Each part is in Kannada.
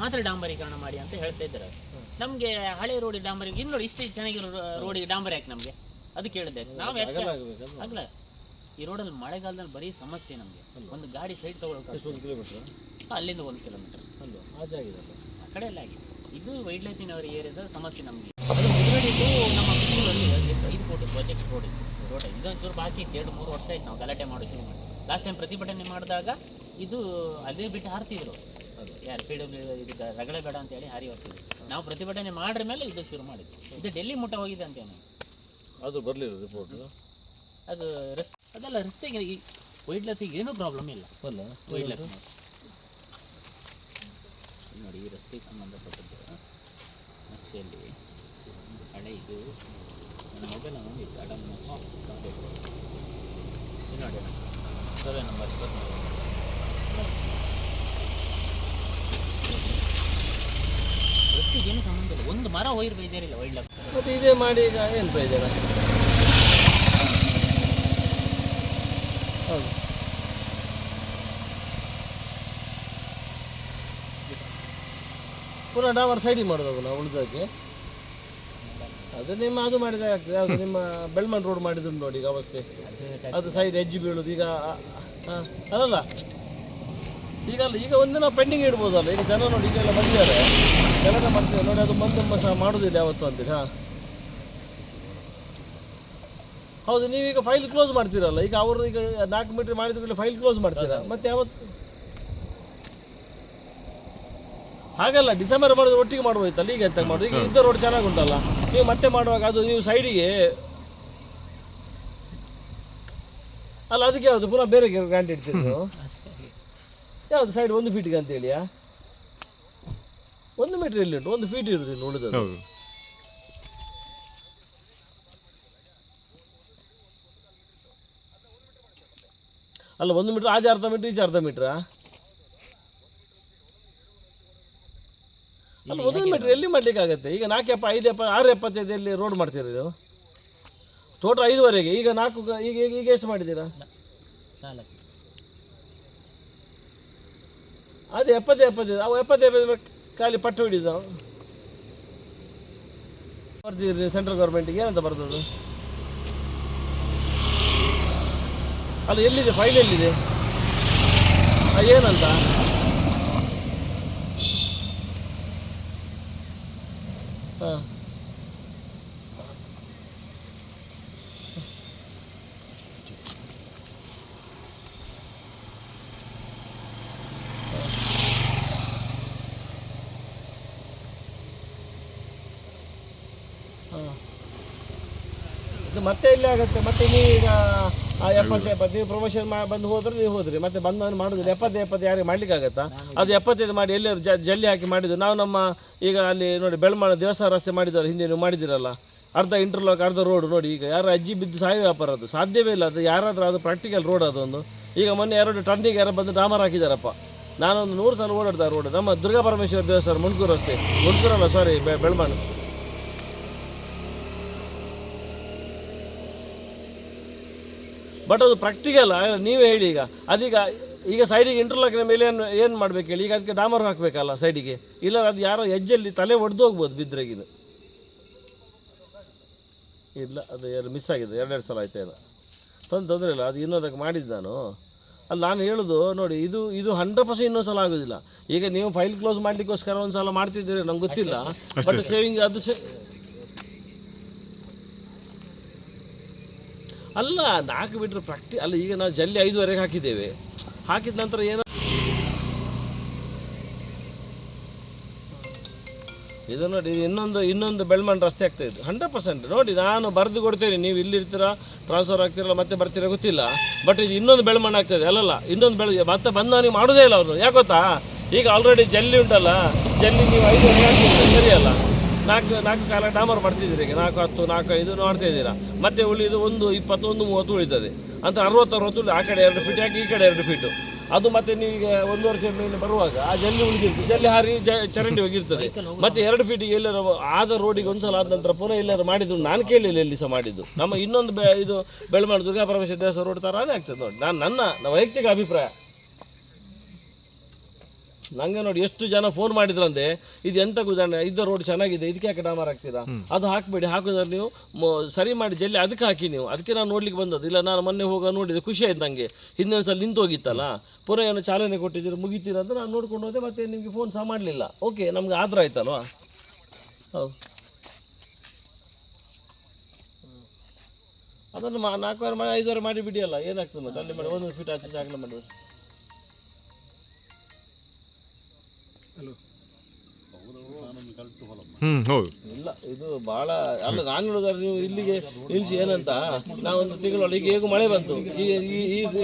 ಮಾತ್ರ ಡಾಂಬರೀಕರಣ ಮಾಡಿ ಅಂತ ಹೇಳ್ತಾ ಇದ್ದಾರೆ. ನಮಗೆ ಹಳೆ ರೋಡಿಗೆ ಡಾಂಬರಿ ಇನ್ನು ನೋಡಿ ಇಷ್ಟು ಚೆನ್ನಾಗಿರೋ ರೋಡಿಗೆ ಡಾಂಬರಿ ಹಾಕಿ ನಮಗೆ ಅದು ಕೇಳಿದೆ ನಾವು ಎಷ್ಟು ಆಗಲ್ಲ. ಈ ರೋಡಲ್ಲಿ ಮಳೆಗಾಲದಲ್ಲಿ ಬರೀ ಸಮಸ್ಯೆ ನಮಗೆ. ಒಂದು ಗಾಡಿ ಸೈಡ್ ತಗೊಳ್ಳೋಕೆ 1 ಕಿಲೋಮೀಟರ್ ಅಲ್ಲಿಂದ 1 ಕಿಲೋಮೀಟರ್ ಅಲ್ವಾ ಆಚೆ ಆಗಿದೆ ಆ ಕಡೆ ಎಲ್ಲ ಆಗಿದೆ. ಇದು ವೈಲ್ಡ್ ಲೈಫ್ ಇನ್ ಅವರ್ ಏರಿಯಾದ ಸಮಸ್ಯೆ ನಮಗೆ. ಅದು ಮುದುಗಡಿದ್ದು ನಮ್ಮ ಬೆಂಗಳೂರಲ್ಲಿ 5 ಕೋಟಿ ಪ್ರಾಜೆಕ್ಟ್ ರೋಡ್ ಇದೊಂಚೂರು ಬಾಕಿ ಇತ್ತು. 2-3 ವರ್ಷ ಆಯ್ತು ನಾವು ಗಲಾಟೆ ಮಾಡೋ ಶುರು ಮಾಡಿ. ಲಾಸ್ಟ್ ಟೈಮ್ ಪ್ರತಿಭಟನೆ ಮಾಡಿದಾಗ ಇದು ಅದೇ ಬಿಟ್ಟು ಹಾರ್ತಿದ್ರು ಯಾರು PW ಇದು ರಗಳೆ ಬೇಡ ಅಂತೇಳಿ ಹಾರಿ ಹೋಗ್ತಿದ್ರು. ನಾವು ಪ್ರತಿಭಟನೆ ಮಾಡ್ರ ಮೇಲೆ ಇದು ಶುರು ಮಾಡಿದ್ವಿ. ಇದು ಡೆಲ್ಲಿ ಮುಟ್ಟ ಹೋಗಿದೆ ಅಂತೇನೆ. ಅದು ಬರಲಿಲ್ಲ ರಿಪೋರ್ಟ್. ಅದು ರಸ್ತೆ ಅದೆಲ್ಲ ರಸ್ತೆಗೆ ಈ ವೈಲ್ಡ್ ಲೈಫಿಗೆ ಏನೂ ಪ್ರಾಬ್ಲಮ್ ಇಲ್ಲ. ಅಲ್ಲ ವೈಲ್ಡ್ ಲೈಫ್ ನೋಡಿ ಈ ರಸ್ತೆಗೆ ಸಂಬಂಧಪಟ್ಟದ್ದು ನಕ್ಷೆಯಲ್ಲಿ ಹಳೆ ಇದು ನನ್ನ ಮೊಬೈಲ್ ನೋಡಿತ್ತು ಅಡಮ್ ಇದು ನೋಡಿ ಸರ್ವೆ ನಂಬರ್ 23 ರಸ್ತೆಗೆ ಏನು ಸಂಬಂಧ ಇಲ್ಲ. ಒಂದು ಮರ ಹೋಗಿರ್ ಬೈದೇರಿಲ್ಲ ವೈಲ್ಡ್ ಲೈಫ್. ಮತ್ತೆ ಇದೇ ಮಾಡಿ ಈಗ ಏನು ಪ್ರಯೋಜನ? ಹೌದು ಪುನಃ ಡಾಮರ್ ಸೈಡಿಗೆ ಮಾಡೋದು ನಾವು ಉಳಿದಕ್ಕೆ. ಅದು ನಿಮ್ಮ ಅದು ಮಾಡಿದ್ರೆ ಆಗ್ತದೆ. ಯಾವುದು ನಿಮ್ಮ ಬೆಳ್ಮನ್ ರೋಡ್ ಮಾಡಿದ್ರು ನೋಡಿ ಈಗ ಅವಸ್ಥೆ. ಅದು ಸೈಡ್ ಎಜ್ಜಿ ಬೀಳೋದು ಈಗ ಅದಲ್ಲ ಈಗ ಒಂದಿನ ಪೆಂಡಿಂಗ್ ಇಡ್ಬೋದಲ್ಲ. ಈಗ ಜನ ನೋಡಿ ಈಗೆಲ್ಲ ಬಂದಿದ್ದಾರೆ ಕೆಲಸ ಮಾಡ್ತೀವಿ ನೋಡಿ. ಅದು ಬಂದು ಮಾಡೋದಿಲ್ಲ ಯಾವತ್ತು ಅಂತೇಳಿ. ಹೌದು ನೀವೀಗ ಫೈಲ್ ಕ್ಲೋಸ್ ಮಾಡ್ತೀರಲ್ಲ. ಈಗ ಅವರು ಈಗ 4 ಮೀಟರ್ ಮಾಡಿದ ಫೈಲ್ ಕ್ಲೋಸ್ ಮಾಡ್ತೀರಾ ಮತ್ತೆ ಯಾವತ್ತು? ಹಾಗಲ್ಲ ಡಿಸೆಂಬರ್ ಮಾಡೋದು ಒಟ್ಟಿಗೆ ಮಾಡ್ಬೋಯ್ತಲ್ಲ. ಈಗ ಎಂತ ಮಾಡೋದು? ಈಗ ಇದ್ದ ರೋಡ್ ಚೆನ್ನಾಗಿ ಉಂಟಲ್ಲ. ನೀವು ಮತ್ತೆ ಮಾಡುವಾಗ ಅದು ನೀವು ಸೈಡಿಗೆ ಅಲ್ಲ ಅದಕ್ಕೆ ಯಾವುದು ಪುನಃ ಬೇರೆ ಗ್ರಾಂಟ್ ಇಡ್ತೀರಿ ನೀವು? ಯಾವುದು ಸೈಡ್ 1 ಫೀಟಿಗೆ ಅಂತೇಳಿಯಾ? 1 ಮೀಟರ್ ಎಲ್ಲಿ ಉಂಟು? 1 ಫೀಟ್ ಇರುವುದಿಲ್ಲ ಉಳಿದದ್ದು. ಅಲ್ಲ 1 ಮೀಟರ್ ಆಚೆ ಅರ್ಧ ಮೀಟರ್ ಈಚೆ ಅರ್ಧ ಮೀಟ್ರಾ? ಅಲ್ಲ 1 ಮೀಟರ್ ಎಲ್ಲಿ ಮಾಡ್ಲಿಕ್ಕೆ ಆಗುತ್ತೆ? ಈಗ 4 ಎಪ್ಪ 5 ಎಪ್ಪ 6 75 ಎಲ್ಲಿ ರೋಡ್ ಮಾಡ್ತೀರಿ ನೀವು? ಟೋಟಲ್ 5ವರೆಗೆ ಈಗ 4 ಈಗ ಎಷ್ಟು ಮಾಡಿದ್ದೀರಾ? 4 ಅದೇ 70 ಅವು 70 ಖಾಲಿ ಪಟ್ಟು ಹಿಡಿದು ಬರ್ದಿರಿ ಸೆಂಟ್ರಲ್ ಗೌರ್ಮೆಂಟಿಗೆ ಏನಂತ ಬರ್ತದ್ದು? ಅಲ್ಲ ಎಲ್ಲಿದೆ ಫೈಲ್ ಎಲ್ಲಿದೆ ಏನಂತ? ಹಾಂ ಇದು ಮತ್ತೆ ಎಲ್ಲಿ ಆಗುತ್ತೆ? ಮತ್ತೆ ನೀವೀಗ 70 ನೀವು ಪ್ರಮೋಷನ್ ಬಂದು ಹೋದ್ರೆ ನೀವು ಹೋದ್ರಿ ಮತ್ತೆ ಬಂದು ಮಾಡೋದಿಲ್ಲ. 70 ಯಾರಿಗೆ ಮಾಡ್ಲಿಕ್ಕೆ ಆಗುತ್ತಾ? ಅದು 75 ಮಾಡಿ ಎಲ್ಲರೂ ಜಲ್ಲಿ ಹಾಕಿ ಮಾಡಿದ್ದು. ನಾವು ನಮ್ಮ ಈಗ ಅಲ್ಲಿ ನೋಡಿ ಬೆಳ್ಮಾಣ ದೇವಸ್ಥಾನ ರಸ್ತೆ ಮಾಡಿದವರು ಹಿಂದೆ ನೀವು ಮಾಡಿದಿರಲ್ಲ, ಅರ್ಧ ಇಂಟರ್ಲಾಕ್ ಅರ್ಧ ರೋಡ್ ನೋಡಿ. ಈಗ ಯಾರು ಅಜ್ಜಿ ಬಿದ್ದು ಸಾಯೋ ವ್ಯಾಪಾರ ಅದು ಸಾಧ್ಯವೇ ಇಲ್ಲ. ಅದು ಯಾರಾದರೂ ಅದು ಪ್ರಾಕ್ಟಿಕಲ್ ರೋಡ್ ಅದೊಂದು. ಈಗ ಮೊನ್ನೆ 2 ಟನ್ನಿಗೆ ಯಾರು ಬಂದು ಡಾಮರ್ ಹಾಕಿದಾರಪ್ಪ. ನಾನೊಂದು 100 ಸಲ ಓಡಾಡ್ತಾ ರೋಡ್ ನಮ್ಮ ದುರ್ಗಾ ಪರಮೇಶ್ವರ ದೇವಸ್ಥಾನ ಮುಣ್ಕೂರು ರಸ್ತೆ, ಮುಣ್ಕೂರಲ್ಲ ಸಾರಿ ಬೆಳ್ಮಾಣ. ಬಟ್ ಅದು ಪ್ರಾಕ್ಟಿಕಲ್ ನೀವೇ ಹೇಳಿ. ಈಗ ಅದೀಗ ಈಗ ಸೈಡಿಗೆ ಇಂಟರ್ಲಾಕಿನ ಮೇಲೆ ಏನು ಮಾಡಬೇಕು ಹೇಳಿ? ಈಗ ಅದಕ್ಕೆ ಡಾಮರ್ ಹಾಕಬೇಕಲ್ಲ ಸೈಡಿಗೆ. ಇಲ್ಲ ಅದು ಯಾರೋ ಎಜ್ಜಲ್ಲಿ ತಲೆ ಒಡೆದು ಹೋಗ್ಬೋದು ಬಿದ್ರೆಗಿನ. ಇಲ್ಲ ಅದು ಮಿಸ್ ಆಗಿದೆ 2 ಸಲ ಆಯ್ತು. ಏನೋ ತೊಂದರೆ ಇಲ್ಲ. ಅದು ಇನ್ನೊಂದಕ್ಕೆ ಮಾಡಿದ್ದು ನಾನು. ಅಲ್ಲಿ ನಾನು ಹೇಳೋದು ನೋಡಿ ಇದು 100% ಇನ್ನೊಂದು ಸಲ ಆಗೋದಿಲ್ಲ. ಈಗ ನೀವು ಫೈಲ್ ಕ್ಲೋಸ್ ಮಾಡಲಿಕ್ಕೋಸ್ಕರ ಒಂದು ಸಲ ಮಾಡ್ತಿದ್ದೀರಿ ನಂಗೆ ಗೊತ್ತಿಲ್ಲ. ಬಟ್ ಸೇವಿಂಗ್ ಅದು ಅಲ್ಲ 4 ಮೀಟ್ರ್ ಅಲ್ಲ. ಈಗ ನಾವು ಜಲ್ಲಿ 5ವರೆಗೆ ಹಾಕಿದ್ದೇವೆ. ಹಾಕಿದ ನಂತರ ಏನೋ ಇದು ನೋಡಿ ಇನ್ನೊಂದು ಬೆಳ್ಮನ್ ರಸ್ತೆ ಆಗ್ತಾಯಿದ್ದು 100% ನೋಡಿ. ನಾನು ಬರೆದು ಕೊಡ್ತೇನೆ, ನೀವು ಇಲ್ಲಿರ್ತೀರಾ ಟ್ರಾನ್ಸ್ಫರ್ ಆಗ್ತಿರಲ್ಲ ಮತ್ತೆ ಬರ್ತೀರಾ ಗೊತ್ತಿಲ್ಲ. ಬಟ್ ಇದು ಇನ್ನೊಂದು ಬೆಳ್ಮನ್ ಆಗ್ತಾಯಿದೆ. ಅಲ್ಲಲ್ಲ ಇನ್ನೊಂದು ಮತ್ತೆ ಬಂದು ನನಗೆ ಮಾಡೋದೇ ಇಲ್ಲ ಅವರು. ಯಾಕೆ ಗೊತ್ತಾ? ಈಗ ಆಲ್ರೆಡಿ ಜಲ್ಲಿ ಉಂಟಲ್ಲ, ಜಲ್ಲಿ ನೀವು 5ವರೆಗೆ ಹಾಕ್ತಿದ್ದೀರಿ ಸರಿಯಲ್ಲ. 4 ಕಾಲ ಡಾಮರ್ ಮಾಡ್ತಿದ್ದೀರಿ. ಈಗ 4 10 4 5 ಮಾಡ್ತಾಯಿದ್ದೀರಾ. ಮತ್ತೆ ಉಳಿದು 1 20 1 30 ಉಳಿತದೆ ಅಂತ 60 ಆ ಕಡೆ 2 ಫೀಟ್ ಹಾಕಿ ಈ ಕಡೆ 2 ಫೀಟು. ಅದು ಮತ್ತೆ ನೀವೀಗ 1 ವರ್ಷ ಮೇಲೆ ಬರುವಾಗ ಆ ಜಲ್ಲಿ ಉಳಿದಿರ್ತದೆ, ಜಲ್ಲಿ ಹಾರಿ ಚರಂಡಿ ಹೋಗಿರ್ತದೆ. ಮತ್ತೆ 2 ಫೀಟಿಗೆ ಎಲ್ಲರೂ ಆದ ರೋಡಿಗೆ ಒಂದ್ಸಲ ಆದ ನಂತರ ಪುನಃ ಎಲ್ಲರೂ ಮಾಡಿದ್ದು ನಾನು ಕೇಳಿಲ್ಲ ಎಲ್ಲಿ ಸಹ ಮಾಡಿದ್ದು. ನಮ್ಮ ಇನ್ನೊಂದು ಇದು ಬೆಳ್ಮಾಣ ದುರ್ಗಾ ಪರಮೇಶ್ವರ ದೇವಸ್ಥಾನ ರೋಡ್ ಥರನೇ ಆಗ್ತದೆ ನೋಡಿ. ನನ್ನ ವೈಯಕ್ತಿಕ ಅಭಿಪ್ರಾಯ. ನಂಗೆ ನೋಡಿ ಎಷ್ಟು ಜನ ಫೋನ್ ಮಾಡಿದ್ರಂತೆ ಇದು ಎಂತ ಗುಜಾಣ ಇದು ರೋಡ್ ಚೆನ್ನಾಗಿದೆ ಇದಕ್ಕೆ ಯಾಕೆ ಡಾಮರ್ ಹಾಕ್ತೀರಾ, ಅದು ಹಾಕಬೇಡಿ, ಹಾಕಿದ್ರೆ ನೀವು ಸರಿ ಮಾಡಿ ಜಲ್ಲಿ ಅದಕ್ಕೆ ಹಾಕಿ ನೀವು, ಅದಕ್ಕೆ ನಾನು ನೋಡ್ಲಿಕ್ಕೆ ಬಂದದ್ದು. ಇಲ್ಲ ನಾನು ಮೊನ್ನೆ ಹೋಗ ನೋಡಿದೆ, ಖುಷಿ ಆಯ್ತು ನನಗೆ. ಹಿಂದಿನ ಸಲ ನಿಂತು ಹೋಗಿತ್ತಲ್ಲ, ಪುನಃ ಏನು ಚಾಲನೆ ಕೊಟ್ಟಿದ್ದೀರಿ ಮುಗಿತೀರ ಅಂತ ನಾನು ನೋಡ್ಕೊಂಡು ಹೋದೆ, ಮತ್ತೆ ನಿಮಗೆ ಫೋನ್ ಸಹ ಮಾಡಲಿಲ್ಲ. ಓಕೆ, ನಮ್ಗೆ ಆದ್ರೆ ಆಯ್ತಲ್ವಾ. ಹೌದು, ಅದನ್ನು 4 ಮಾಡಿ 5 ಮಾಡಿ ಬಿಡಿಯಲ್ಲ, ಏನಾಗ್ತದೆ ಮತ್ತೆ ಅಲ್ಲಿ ಮಾಡಿ 1 ಫೀಟ್ ಆಚೆ ಆಗಲ್ಲ ಮಾಡಿದ್ರೆ. ಹೌದು. ಇಲ್ಲ ಇದು ಭಾಳ ಅಲ್ಲ, ನಾನು ಹೇಳೋದಾದ್ರೆ ನೀವು ಇಲ್ಲಿಗೆ ನಿಲ್ಲಿಸಿ ಏನಂತ, ನಾವೊಂದು ತಿಂಗಳೊಳಗೆ ಈಗ ಹೇಗೂ ಮಳೆ ಬಂತು,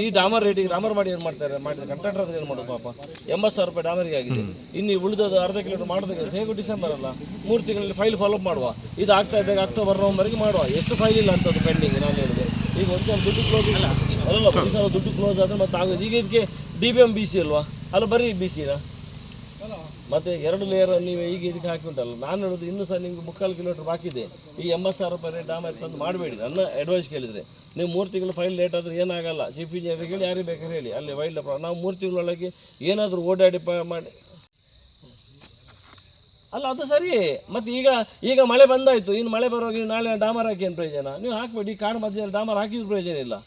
ಈ ಡಾಮರ್ ರೇಟಿಗೆ ಡಾಮರ್ ಮಾಡಿ ಏನು ಮಾಡ್ತಾರೆ, ಮಾಡಿದ್ರೆ ಕಂಟ್ರಾಕ್ಟರ್ ಏನು ಮಾಡೋದು ಪಾಪ, 80,000 ರೂಪಾಯಿ ಡಾಮರಿಗೆ ಆಗಿದೆ. ಇನ್ನು ಉಳಿದದ್ದು ಅರ್ಧ ಕಿಲೋಮೀಟರ್ ಮಾಡೋದಕ್ಕೆ ಹೇಗೂ ಡಿಸೆಂಬರ್ ಅಲ್ಲ, 3 ತಿಂಗಳಲ್ಲಿ ಫೈಲ್ ಫಾಲೋ ಮಾಡುವ. ಇದು ಆಗ್ತಾ ಇದ್ದಾಗ ಅಕ್ಟೋಬರ್ ನವಂಬರ್ಗೆ ಮಾಡುವ. ಎಷ್ಟು ಫೈಲ್ ಇಲ್ಲ ಅಂತದ್ದು ಪೆಂಡಿಂಗ್. ನಾನು ಹೇಳಿದೆ ಈಗ ಒಂದು ದುಡ್ಡು ಕ್ಲೋಸ್ ಇಲ್ಲ ಅಲ್ಲ, ದುಡ್ಡು ಕ್ಲೋಸ್ ಆದರೆ ಮತ್ತೆ ಆಗೋದು. ಈಗ ಇದಕ್ಕೆ DBM BC ಅಲ್ವಾ, ಅಲ್ಲ ಬರೀ BCನ ಮತ್ತೆ 2 ಲೇಯರ್ ನೀವು ಈಗ ಇದಕ್ಕೆ ಹಾಕಿ ಉಂಟಲ್ಲ. ನಾನು ಹೇಳೋದು ಇನ್ನೂ ಸಹ ನಿಮ್ಗೆ 3/4 ಕಿಲೋಮೀಟರ್ ಬಾಕಿ ಇದೆ. ಈ 80,000 ರೂಪಾಯಿ ಡಾಮರ್ ತಂದು ಮಾಡಬೇಡಿ. ನನ್ನ ಅಡ್ವೈಸ್ ಕೇಳಿದರೆ ನೀವು 3 ತಿಂಗಳು ಫೈಲ್ ಲೇಟ್ ಆದರೆ ಏನಾಗಲ್ಲ, ಚೀಫ್ ಇಂಜಿನಿಯರಿಗೆ ಹೇಳಿ, ಯಾರಿಗೆ ಬೇಕಾದ್ರೆ ಹೇಳಿ, ಅಲ್ಲಿ ವೈಲ್ಡ್ ನಾವು 3 ತಿಂಗಳೊಳಗೆ ಏನಾದರೂ ಓಡಾಡಿ ಮಾಡಿ ಅಲ್ಲ, ಅದು ಸರಿ. ಮತ್ತು ಈಗ ಮಳೆ ಬಂದಾಯಿತು, ಇನ್ನು ಮಳೆ ಬರುವಾಗ ನೀವು ನಾಳೆ ಡಾಮರ್ ಹಾಕಿ ಏನು ಪ್ರಯೋಜನ? ನೀವು ಹಾಕಬೇಡಿ, ಕಾಡು ಮಧ್ಯದಲ್ಲಿ ಡಾಮರ್ ಹಾಕಿದ್ರು ಪ್ರಯೋಜನ ಇಲ್ಲ.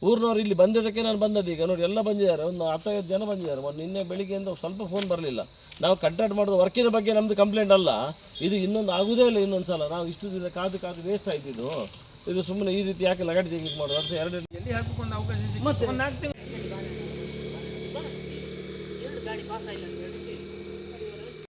ಊರಿನವ್ರು ಇಲ್ಲಿ ಬಂದಿದ್ದಕ್ಕೆ ನಾನು ಬಂದದ್ದು. ಈಗ ನೋಡಿ ಎಲ್ಲ ಬಂದಿದ್ದಾರೆ, ಒಂದು 10-15 ಜನ ಬಂದಿದ್ದಾರೆ. ನಿನ್ನೆ ಬೆಳಿಗ್ಗೆಯಿಂದ ಸ್ವಲ್ಪ ಫೋನ್ ಬರಲಿಲ್ಲ. ನಾವು ಕಂಟ್ಯಾಕ್ಟ್ ಮಾಡೋದು ವರ್ಕಿನ ಬಗ್ಗೆ ನಮ್ಮದು ಕಂಪ್ಲೇಂಟ್ ಅಲ್ಲ, ಇದು ಇನ್ನೊಂದು ಆಗೋದೇ ಇಲ್ಲ. ಇನ್ನೊಂದು ಸಲ ನಾವು ಇಷ್ಟು ದಿನ ಕಾದು ವೇಸ್ಟ್ ಆಯ್ತಿದ್ದು. ಇದು ಸುಮ್ಮನೆ ಈ ರೀತಿ ಯಾಕೆ ಲಗಾಡಿ ತೆಗಿಗೆ ಮಾಡೋದು ಅಂತ 2 ಎಲ್ಲಿ ಹಾಕಕ್ಕೊಂದು ಅವಕಾಶ ಮತ್ತೆ 4 ತಿಂಗಳು ಗಾಡಿ ಪಾಸ್ ಆಯಿಲ್ಲ ಅಂತ ಹೇಳಿ